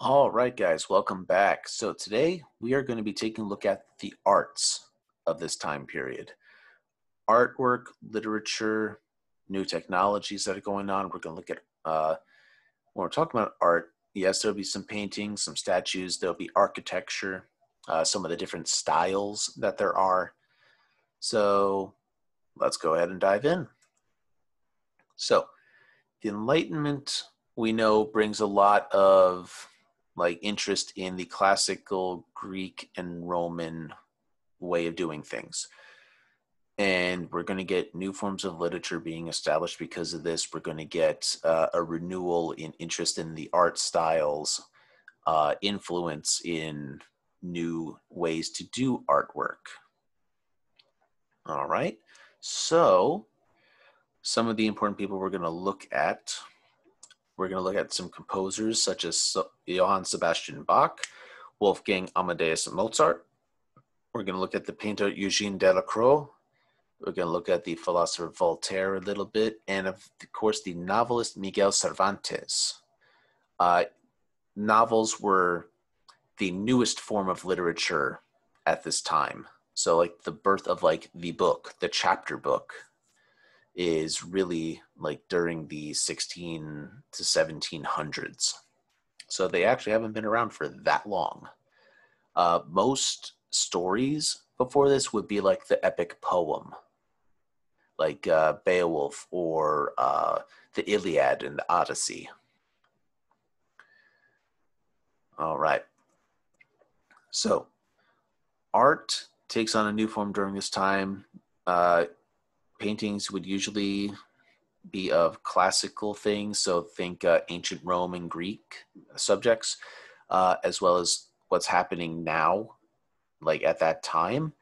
All right, guys, welcome back. So today we are going to be taking a look at the arts of this time period. Artwork, literature, new technologies that are going on. We're going to look at, when we're talking about art, yes, there'll be some paintings, some statues, there'll be architecture, some of the different styles that there are. So let's go ahead and dive in. So the Enlightenment, we know, brings a lot of interest in the classical Greek and Roman way of doing things. And we're going to get new forms of literature being established because of this. We're going to get a renewal in interest in the art styles, influence in new ways to do artwork. All right. So some of the important people we're going to look at. We're going to look at some composers such as Johann Sebastian Bach, Wolfgang Amadeus Mozart. We're going to look at the painter Eugène Delacroix. We're going to look at the philosopher Voltaire a little bit, and of course the novelist Miguel Cervantes. Novels were the newest form of literature at this time. So like the birth of the book, the chapter book, is really during the 16 to 1700s. So they actually haven't been around for that long. Most stories before this would be like the epic poem, like Beowulf or the Iliad and the Odyssey. All right. So art takes on a new form during this time. Paintings would usually be of classical things, so think ancient Rome and Greek subjects, as well as what's happening now, like at that time.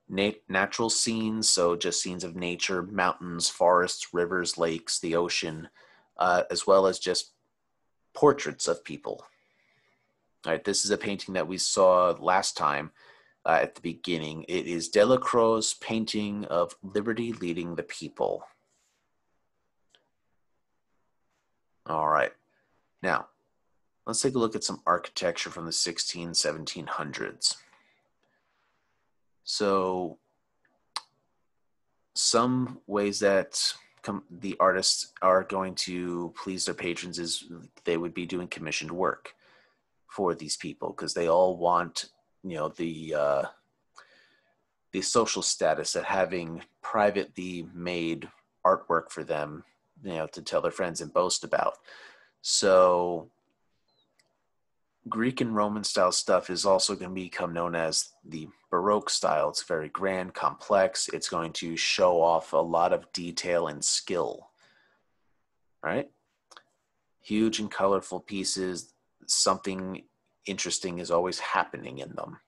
Natural scenes, so just scenes of nature, mountains, forests, rivers, lakes, the ocean, as well as just portraits of people. All right, this is a painting that we saw last time at the beginning. It is Delacroix's painting of Liberty Leading the People. All right. Now, let's take a look at some architecture from the 1700s. So, some ways that the artists are going to please their patrons is they would be doing commissioned work for these people because they all want, the social status of having privately made artwork for them, to tell their friends and boast about. So Greek and Roman style stuff is also going to become known as the Baroque style. It's very grand, complex. It's going to show off a lot of detail and skill. Right? Huge and colorful pieces. Something interesting is always happening in them.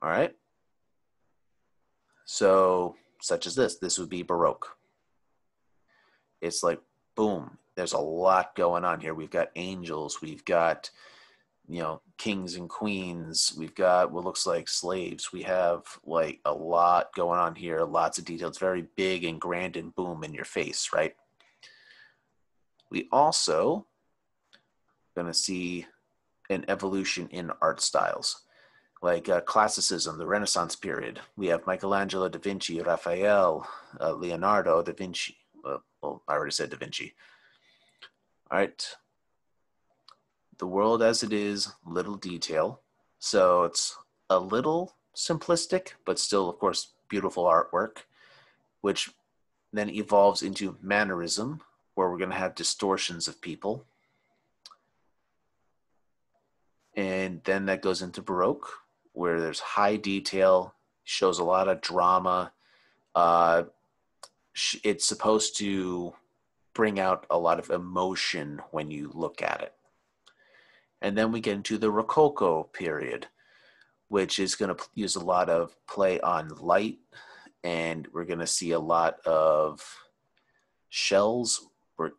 All right? So, such as this. This would be Baroque. It's like, boom, there's a lot going on here. We've got angels. We've got kings and queens. We've got what looks like slaves. We have like a lot going on here, lots of detail. It's very big and grand and boom in your face, right? We also going to see an evolution in art styles, like classicism, the Renaissance period. We have Michelangelo, Da Vinci, Raphael, Leonardo, Da Vinci. Well, I already said Da Vinci. All right. The world as it is, little detail. So it's a little simplistic, but still, of course, beautiful artwork, which then evolves into mannerism, where we're going to have distortions of people. And then that goes into Baroque, where there's high detail, shows a lot of drama. It's supposed to bring out a lot of emotion when you look at it. And then we get into the Rococo period, which is going to use a lot of play on light, and we're going to see a lot of shells,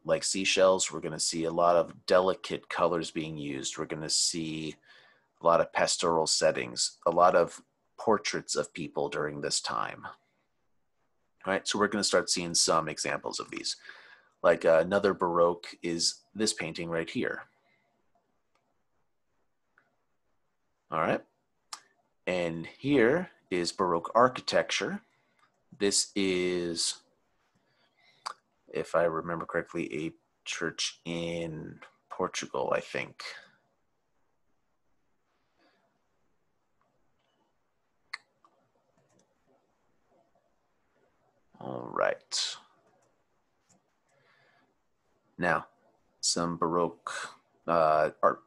like seashells. We're going to see a lot of delicate colors being used. We're going to see a lot of pastoral settings, a lot of portraits of people during this time. All right, so we're going to start seeing some examples of these. Like another Baroque is this painting right here. All right. And here is Baroque architecture. This is, if I remember correctly, a church in Portugal, I think. All right. Now, some Baroque art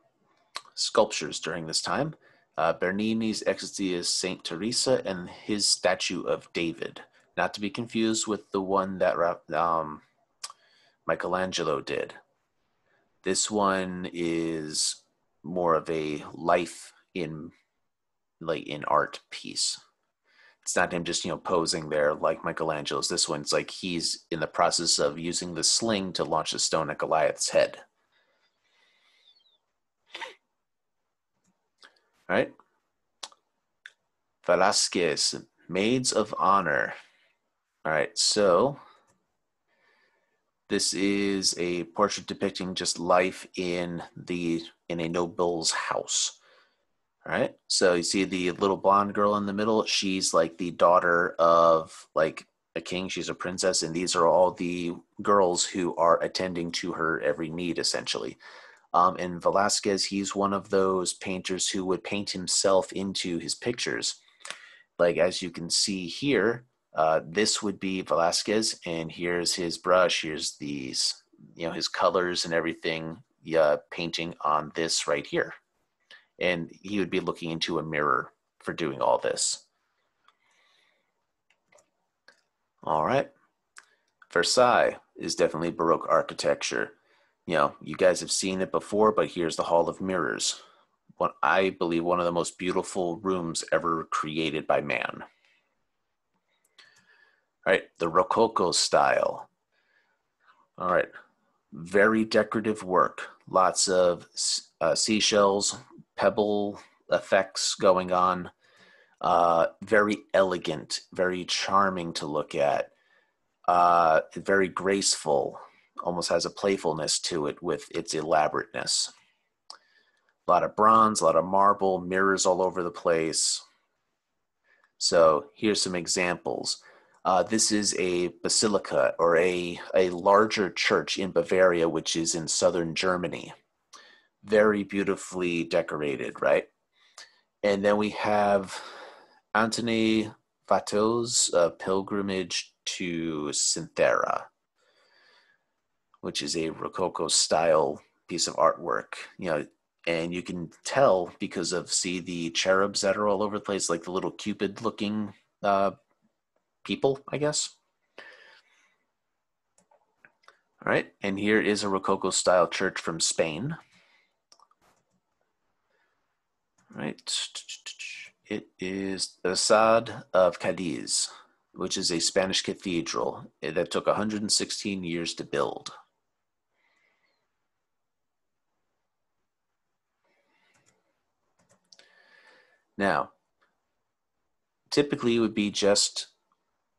sculptures during this time. Bernini's Ecstasy is Saint Teresa and his statue of David, not to be confused with the one that Michelangelo did. This one is more of a life in art piece. It's not him just posing there like Michelangelo's. This one's like he's in the process of using the sling to launch a stone at Goliath's head. All right. Velasquez, Maids of Honor. All right, so this is a portrait depicting just life in a noble's house. All right, so you see the little blonde girl in the middle. She's like the daughter of like a king. She's a princess, and these are all the girls who are attending to her every need, essentially. And Velasquez, he's one of those painters who would paint himself into his pictures. Like as you can see here, this would be Velasquez, and here's his brush. Here's these, his colors and everything, painting on this right here. And he would be looking into a mirror for doing all this. All right. Versailles is definitely Baroque architecture. You guys have seen it before, but here's the Hall of Mirrors. I believe one of the most beautiful rooms ever created by man. All right, the Rococo style. All right, very decorative work. Lots of seashells, pebble effects going on. Very elegant, very charming to look at. Very graceful, almost has a playfulness to it with its elaborateness. A lot of bronze, a lot of marble, mirrors all over the place. So here's some examples. This is a basilica or a larger church in Bavaria, which is in southern Germany. Very beautifully decorated, right? And then we have Antony Watteau's Pilgrimage to Cythera, which is a Rococo style piece of artwork. And you can tell because of the cherubs that are all over the place, like the little Cupid looking people, I guess. All right, and here is a Rococo style church from Spain. All right, it is the Assad of Cadiz, which is a Spanish cathedral that took 116 years to build. Now, typically it would be just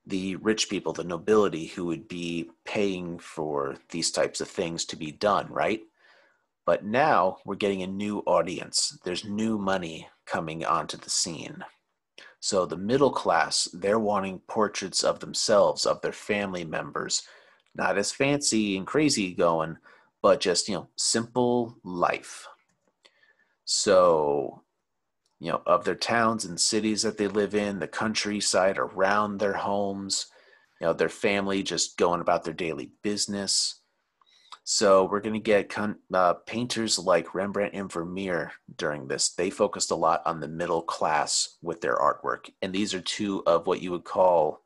the rich people, the nobility, who would be paying for these types of things to be done, right? But now we're getting a new audience. There's new money coming onto the scene. So the middle class, they're wanting portraits of themselves, of their family members, not as fancy and crazy going, but just, simple life. So of their towns and cities that they live in, the countryside around their homes, their family just going about their daily business. So we're going to get painters like Rembrandt and Vermeer during this. They focused a lot on the middle class with their artwork. And these are two of what you would call,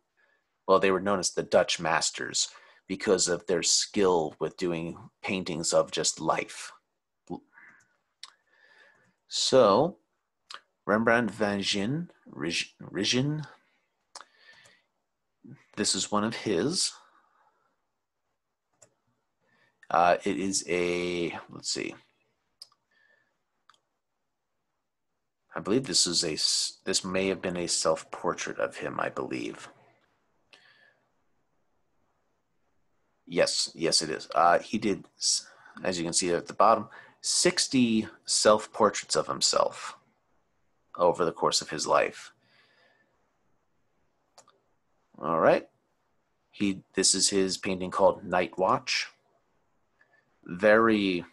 well, they were known as the Dutch masters because of their skill with doing paintings of just life. So Rembrandt van Rijn, this is one of his. It is let's see. I believe this may have been a self-portrait of him, I believe. Yes, it is. He did, as you can see at the bottom, 60 self-portraits of himself. over the course of his life. All right. This is his painting called Night Watch. Very,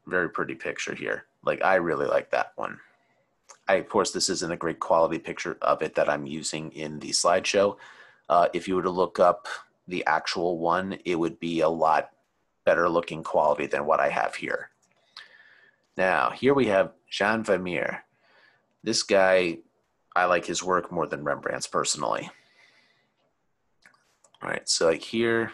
very pretty picture here. Like, I really like that one. Of course, this isn't a great quality picture of it that I'm using in the slideshow. If you were to look up the actual one, it would be a lot better looking quality than what I have here. Now, here we have Jan Vermeer. This guy, I like his work more than Rembrandt's personally. All right, so like here,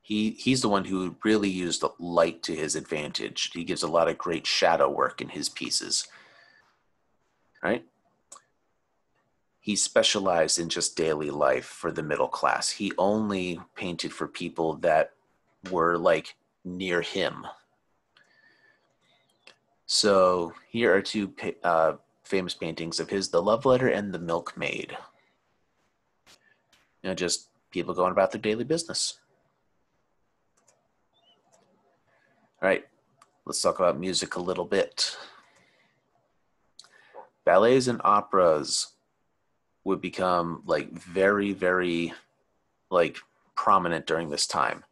he's the one who really used light to his advantage. He gives a lot of great shadow work in his pieces. All right? He specialized in just daily life for the middle class. He only painted for people that were like near him. So here are two famous paintings of his, The Love Letter and The Milkmaid. You know, just people going about their daily business. All right, let's talk about music a little bit. Ballets and operas would become like very, very like prominent during this time.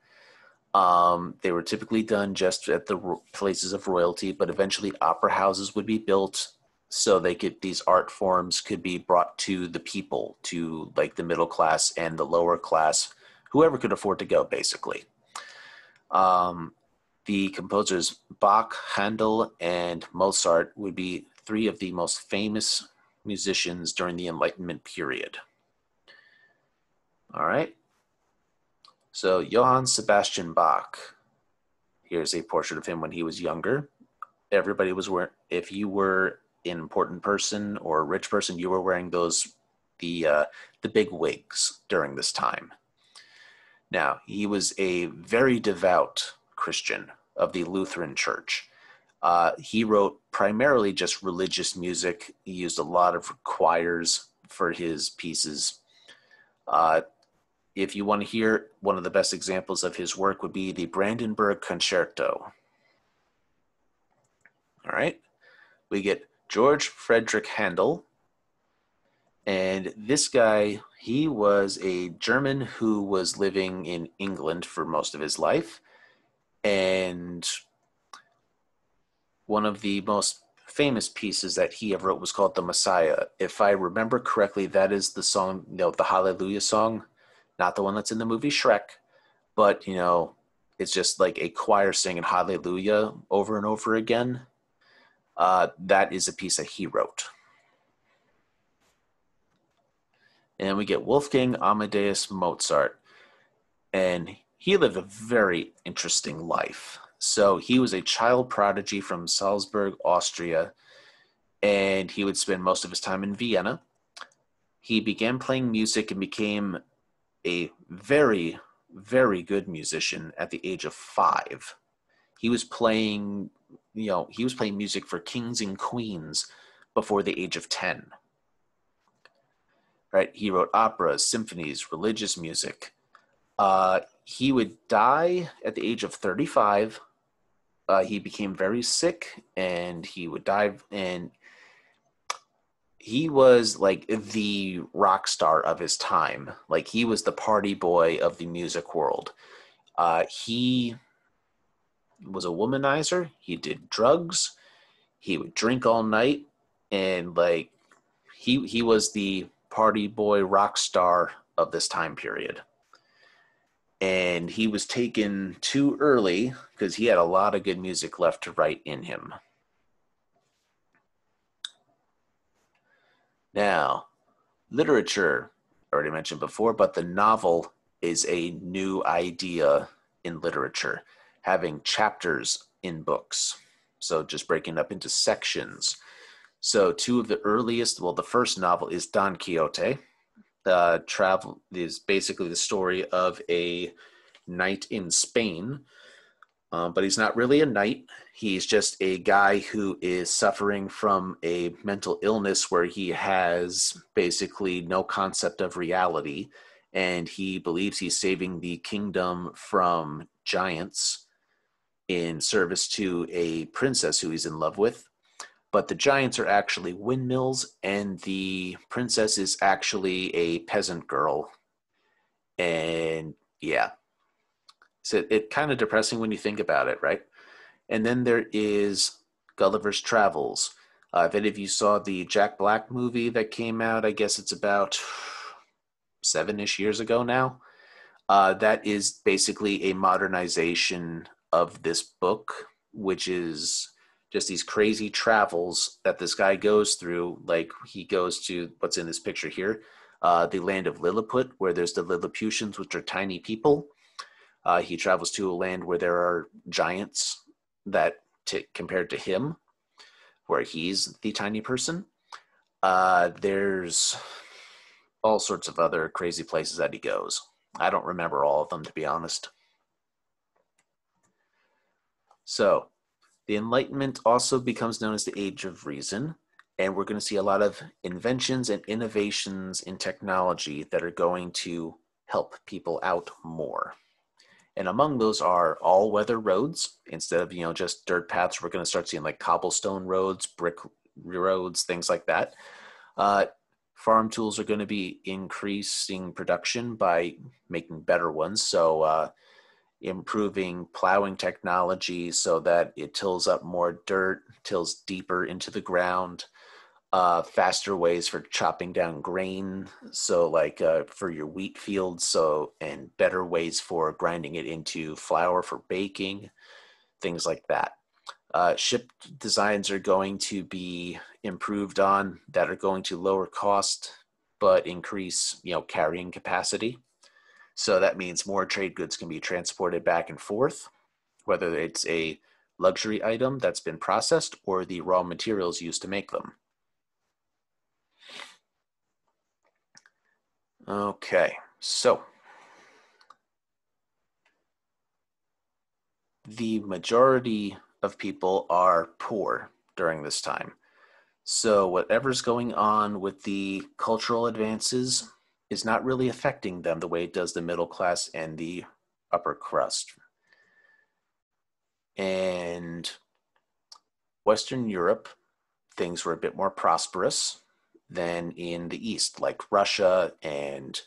They were typically done just at the places of royalty, but eventually opera houses would be built so these art forms could be brought to the people, to like the middle class and the lower class, whoever could afford to go, basically. The composers Bach, Handel, and Mozart would be three of the most famous musicians during the Enlightenment period. All right. So Johann Sebastian Bach. Here's a portrait of him when he was younger. Everybody was wearing, if you were an important person or a rich person, you were wearing the big wigs during this time. Now, he was a very devout Christian of the Lutheran Church. He wrote primarily just religious music. He used a lot of choirs for his pieces. If you want to hear, one of the best examples of his work would be the Brandenburg Concerto. All right. We get George Friedrich Handel. And this guy, he was a German who was living in England for most of his life. And one of the most famous pieces that he ever wrote was called The Messiah. If I remember correctly, that is the song, the Hallelujah song, not the one that's in the movie Shrek, but, it's just like a choir singing Hallelujah over and over again. That is a piece that he wrote. And then we get Wolfgang Amadeus Mozart. And he lived a very interesting life. So he was a child prodigy from Salzburg, Austria, and he would spend most of his time in Vienna. He began playing music and became a very, very good musician at the age of 5. He was playing music for kings and queens before the age of 10. Right? He wrote operas, symphonies, religious music. He would die at the age of 35. He became very sick, and he would die. And he was like the rock star of his time. Like, he was the party boy of the music world. He was a womanizer. He did drugs. He would drink all night, and like he was the party boy rock star of this time period. And he was taken too early because he had a lot of good music left to write in him. Now, literature, already mentioned before, but the novel is a new idea in literature, having chapters in books. So just breaking up into sections. So two of the earliest, the first novel is Don Quixote. Travel is basically the story of a knight in Spain, but he's not really a knight. He's just a guy who is suffering from a mental illness where he has basically no concept of reality, and he believes he's saving the kingdom from giants in service to a princess who he's in love with. but the giants are actually windmills, and the princess is actually a peasant girl. And yeah, so it kind of depressing when you think about it, right? And then there is Gulliver's Travels. If any of you saw the Jack Black movie that came out, I guess it's about 7-ish years ago now. That is basically a modernization of this book, which is just these crazy travels that this guy goes through. Like he goes to what's in this picture here, the land of Lilliput, where there's the Lilliputians, which are tiny people. He travels to a land where there are giants that, compared to him, where he's the tiny person. There's all sorts of other crazy places that he goes. I don't remember all of them, to be honest. So, the Enlightenment also becomes known as the Age of Reason, and we're going to see a lot of inventions and innovations in technology that are going to help people out more. And among those are all-weather roads. Instead of, just dirt paths, we're going to start seeing like cobblestone roads, brick roads, things like that. Farm tools are going to be increasing production by making better ones. So improving plowing technology so that it tills up more dirt, tills deeper into the ground. Faster ways for chopping down grain, so like for your wheat fields, and better ways for grinding it into flour for baking, things like that. Ship designs are going to be improved on that are going to lower cost but increase, carrying capacity. So that means more trade goods can be transported back and forth, whether it's a luxury item that's been processed or the raw materials used to make them. Okay, so the majority of people are poor during this time. So whatever's going on with the cultural advances is not really affecting them the way it does the middle class and the upper crust. And Western Europe, things were a bit more prosperous than in the East, like Russia and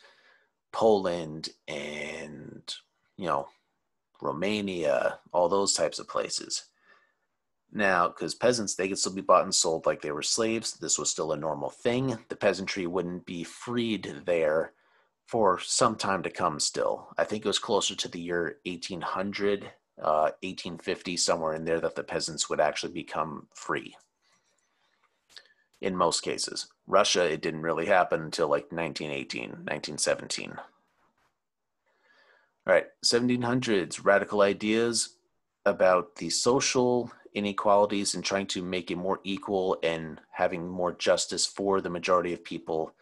Poland and, Romania, all those types of places. Now, because peasants, they could still be bought and sold like they were slaves. This was still a normal thing. The peasantry wouldn't be freed there for some time to come still. I think it was closer to the year 1800, 1850, somewhere in there, that the peasants would actually become free. In most cases. Russia, it didn't really happen until like 1918, 1917. All right, 1700s, radical ideas about the social inequalities and trying to make it more equal and having more justice for the majority of people.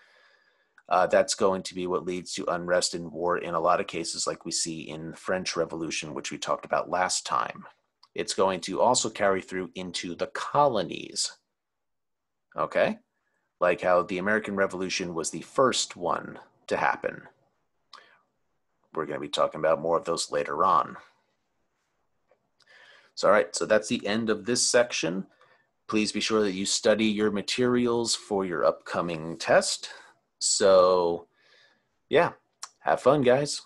That's going to be what leads to unrest and war in a lot of cases, like we see in the French Revolution, which we talked about last time. It's going to also carry through into the colonies. Okay? Like how the American Revolution was the first one to happen. We're going to be talking about more of those later on. So, all right, so that's the end of this section. Please be sure that you study your materials for your upcoming test. So, yeah, have fun, guys.